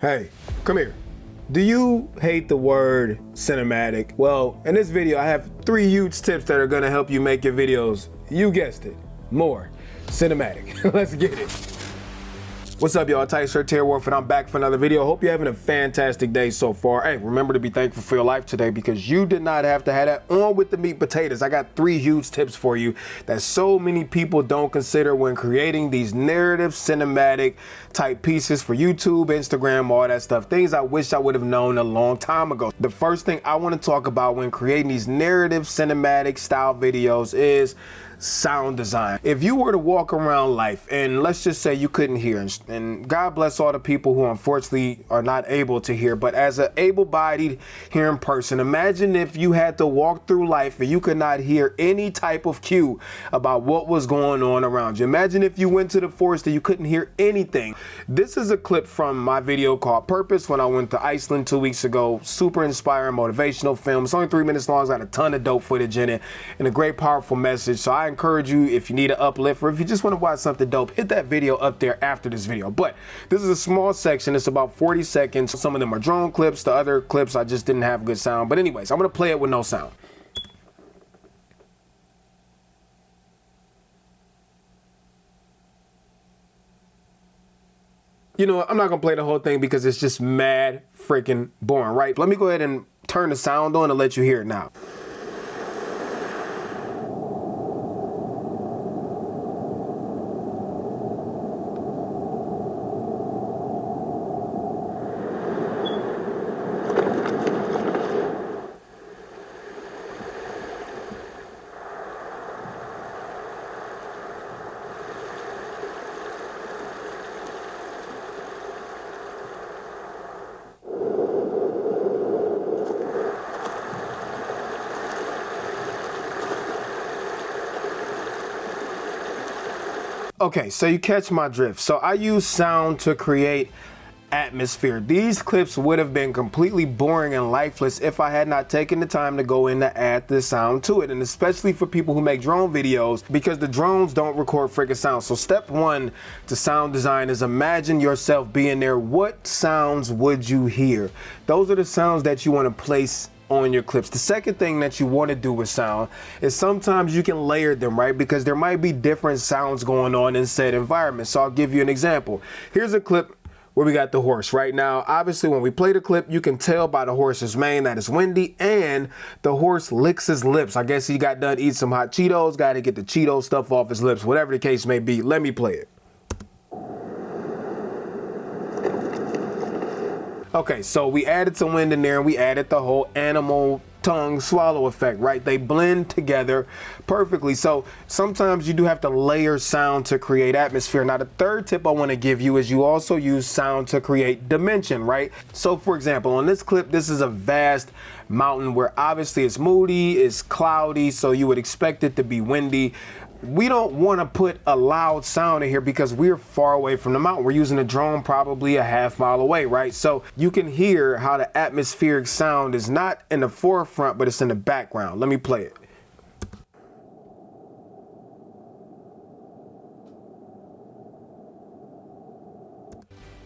Hey, come here. Do you hate the word cinematic? Well, in this video, I have 3 huge tips that are gonna help you make your videos, you guessed it, more cinematic. Let's get it. What's up, y'all? Tight Shirt Terry Wolf, and I'm back for another video. Hope you're having a fantastic day so far. Hey, remember to be thankful for your life today because you did not have to have that on with the meat potatoes. I got 3 huge tips for you that so many people don't consider when creating these narrative, cinematic type pieces for YouTube, Instagram, all that stuff. Things I wish I would have known a long time ago. The first thing I want to talk about when creating these narrative, cinematic style videos is sound design. If you were to walk around life and let's just say you couldn't hear, and God bless all the people who unfortunately are not able to hear, but as an able-bodied hearing person, imagine if you had to walk through life and you could not hear any type of cue about what was going on around you. Imagine if you went to the forest and you couldn't hear anything. This is a clip from my video called Purpose when I went to Iceland 2 weeks ago. Super inspiring, motivational film. It's only 3 minutes long. It's got a ton of dope footage in it and a great, powerful message. So I encourage you, if you need an uplift or if you just want to watch something dope, hit that video up there after this video. But this is a small section. It's about 40 seconds. Some of them are drone clips. The other clips I just didn't have good sound. But anyways, I'm going to play it with no sound. You know what? I'm not going to play the whole thing because it's just mad freaking boring, right? Let me go ahead and turn the sound on and let you hear it now. Okay, so you catch my drift. So I use sound to create atmosphere. These clips would have been completely boring and lifeless if I had not taken the time to go in to add the sound to it, and especially for people who make drone videos because the drones don't record freaking sound. So step 1 to sound design is imagine yourself being there. What sounds would you hear? Those are the sounds that you want to place on your clips. The second thing that you want to do with sound is sometimes you can layer them, right? Because there might be different sounds going on in said environment. So I'll give you an example. Here's a clip where we got the horse right now. Obviously, when we play the clip, you can tell by the horse's mane that it's windy and the horse licks his lips. I guess he got done eating some hot Cheetos, got to get the Cheeto stuff off his lips, whatever the case may be. Let me play it. Okay, so we added some wind in there and we added the whole animal tongue swallow effect, right? They blend together perfectly. So sometimes you do have to layer sound to create atmosphere. Now, the third tip I want to give you is you also use sound to create dimension, right? So for example, on this clip, this is a vast mountain where obviously it's moody, it's cloudy, so you would expect it to be windy. We don't want to put a loud sound in here because we're far away from the mountain. We're using a drone probably a half mile away, right? So you can hear how the atmospheric sound is not in the forefront, but it's in the background. Let me play it.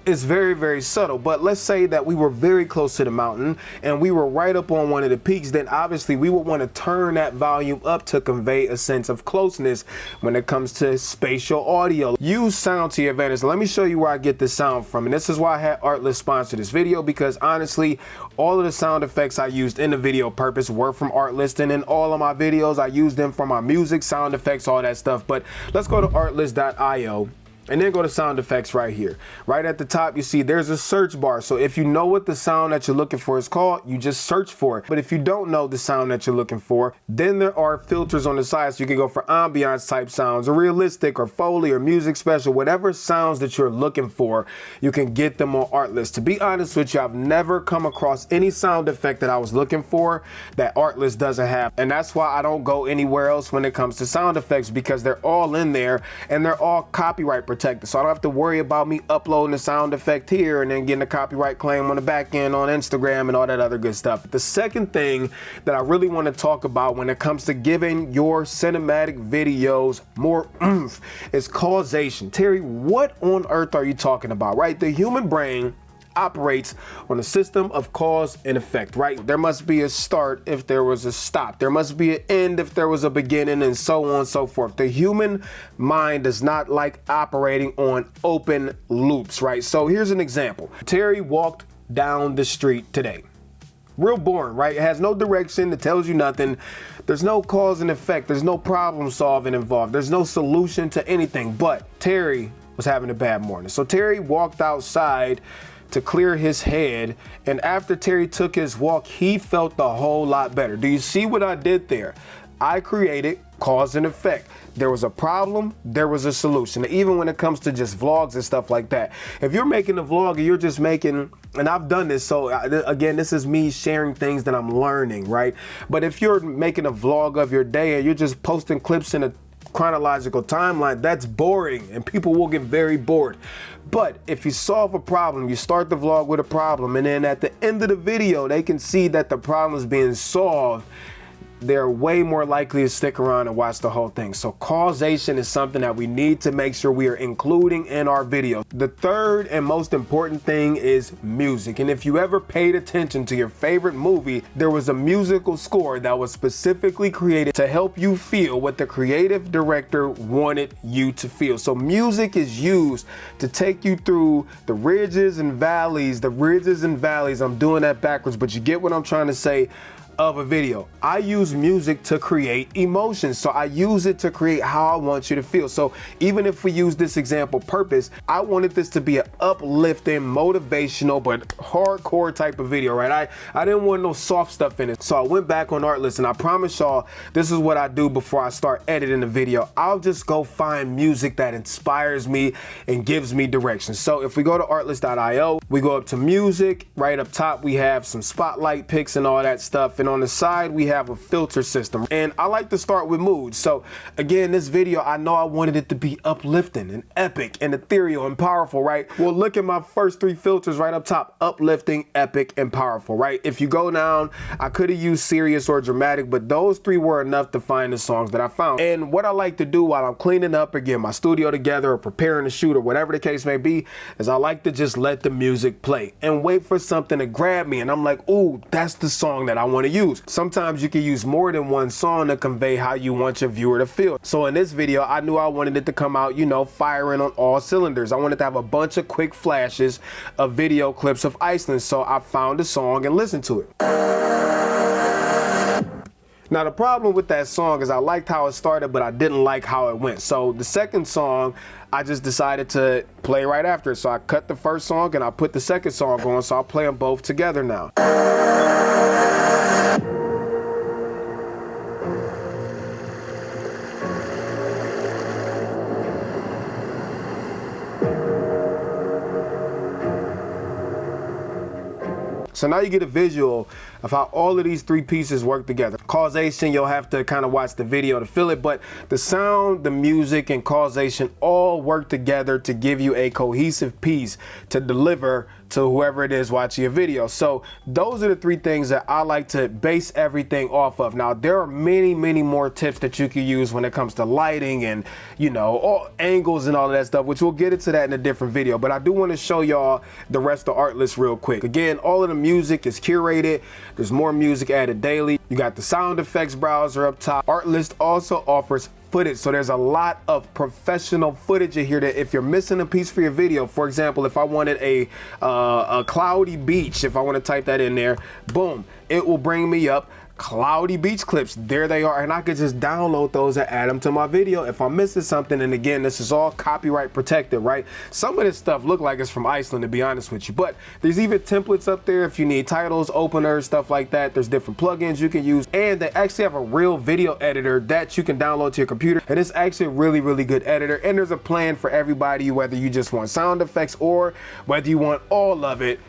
It's very, very subtle, but let's say that we were very close to the mountain and we were right up on one of the peaks, then obviously we would want to turn that volume up to convey a sense of closeness when it comes to spatial audio. Use sound to your advantage. Let me show you where I get this sound from, and this is why I had Artlist sponsor this video, because honestly, all of the sound effects I used in the video Purpose were from Artlist, and in all of my videos, I used them for my music, sound effects, all that stuff. But let's go to artlist.io. And then go to sound effects right here. Right at the top, you see there's a search bar. So if you know what the sound that you're looking for is called, you just search for it. But if you don't know the sound that you're looking for, then there are filters on the side. So you can go for ambiance type sounds or realistic or Foley or music special, whatever sounds that you're looking for, you can get them on Artlist. To be honest with you, I've never come across any sound effect that I was looking for that Artlist doesn't have. And that's why I don't go anywhere else when it comes to sound effects, because they're all in there and they're all copyright protected. So I don't have to worry about me uploading the sound effect here and then getting a copyright claim on the back end on Instagram and all that other good stuff. The second thing that I really want to talk about when it comes to giving your cinematic videos more oomph is causation. Terry, what on earth are you talking about, right? The human brain operates on a system of cause and effect, right? There must be a start if there was a stop. There must be an end if there was a beginning, and so on and so forth. The human mind does not like operating on open loops, right? So here's an example. Terry walked down the street today. Real boring, right? It has no direction. It tells you nothing. There's no cause and effect. There's no problem solving involved. There's no solution to anything. But Terry was having a bad morning. So Terry walked outside to clear his head. And after Terry took his walk, he felt a whole lot better. Do you see what I did there? I created cause and effect. There was a problem, there was a solution. Even when it comes to just vlogs and stuff like that. If you're making a vlog and you're just making, and I've done this, so again, this is me sharing things that I'm learning, right? But if you're making a vlog of your day and you're just posting clips in a chronological timeline, that's boring and people will get very bored. But if you solve a problem, you start the vlog with a problem, and then at the end of the video, they can see that the problem is being solved, they're way more likely to stick around and watch the whole thing. So causation is something that we need to make sure we are including in our videos. The third and most important thing is music. And if you ever paid attention to your favorite movie, there was a musical score that was specifically created to help you feel what the creative director wanted you to feel. So music is used to take you through the ridges and valleys, I'm doing that backwards, but you get what I'm trying to say, of a video. I use music to create emotions. So I use it to create how I want you to feel. So even if we use this example purpose, I wanted this to be an uplifting, motivational, but hardcore type of video, right? I didn't want no soft stuff in it. So I went back on Artlist, and I promise y'all, this is what I do before I start editing the video. I'll just go find music that inspires me and gives me direction. So if we go to artlist.io, we go up to music, right up top, we have some spotlight picks and all that stuff. And on the side, we have a filter system. And I like to start with mood. So again, this video, I know I wanted it to be uplifting and epic and ethereal and powerful, right? Well, look at my first three filters right up top: uplifting, epic, and powerful, right? If you go down, I could have used serious or dramatic, but those three were enough to find the songs that I found. And what I like to do while I'm cleaning up or getting my studio together or preparing to shoot or whatever the case may be, is I like to just let the music play and wait for something to grab me. And I'm like, ooh, that's the song that I want to use. Sometimes you can use more than one song to convey how you want your viewer to feel. So in this video, I knew I wanted it to come out, you know, firing on all cylinders. I wanted to have a bunch of quick flashes of video clips of Iceland. So I found a song and listened to it. Now the problem with that song is I liked how it started, but I didn't like how it went. So the second song, I just decided to play right after it. So I cut the first song and I put the second song on, so I'll play them both together now. So now you get a visual of how all of these three pieces work together. Causation, you'll have to kind of watch the video to feel it, but the sound, the music, and causation all work together to give you a cohesive piece to deliver to whoever it is watching your video. So those are the three things that I like to base everything off of. Now, there are many, many more tips that you can use when it comes to lighting and, you know, all angles and all of that stuff, which we'll get into that in a different video. But I do want to show y'all the rest of Artlist real quick. Again, all of the music is curated. There's more music added daily. You got the sound effects browser up top. Artlist also offers footage, so there's a lot of professional footage in here that if you're missing a piece for your video, for example, if I wanted a cloudy beach, if I want to type that in there, boom, it will bring me up cloudy beach clips. There they are, and I could just download those and add them to my video if I'm missing something. And again, this is all copyright protected, right? Some of this stuff look like it's from Iceland, to be honest with you, but there's even templates up there if you need titles, openers, stuff like that. There's different plugins you can use, and they actually have a real video editor that you can download to your computer, and it's actually a really, really good editor. And there's a plan for everybody, whether you just want sound effects or whether you want all of it.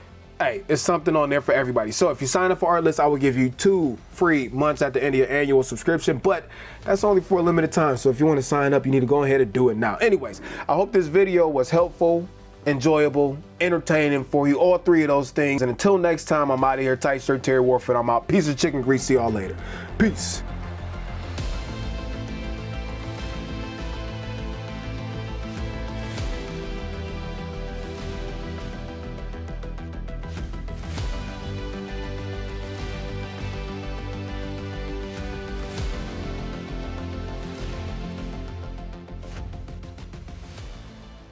Hey, it's something on there for everybody. So if you sign up for Artlist, I will give you 2 free months at the end of your annual subscription, but that's only for a limited time. So if you want to sign up, you need to go ahead and do it now. Anyways, I hope this video was helpful, enjoyable, entertaining for you, all three of those things. And until next time, I'm out of here. Tight shirt, Terry Warford. I'm out. Piece of chicken grease. See y'all later. Peace.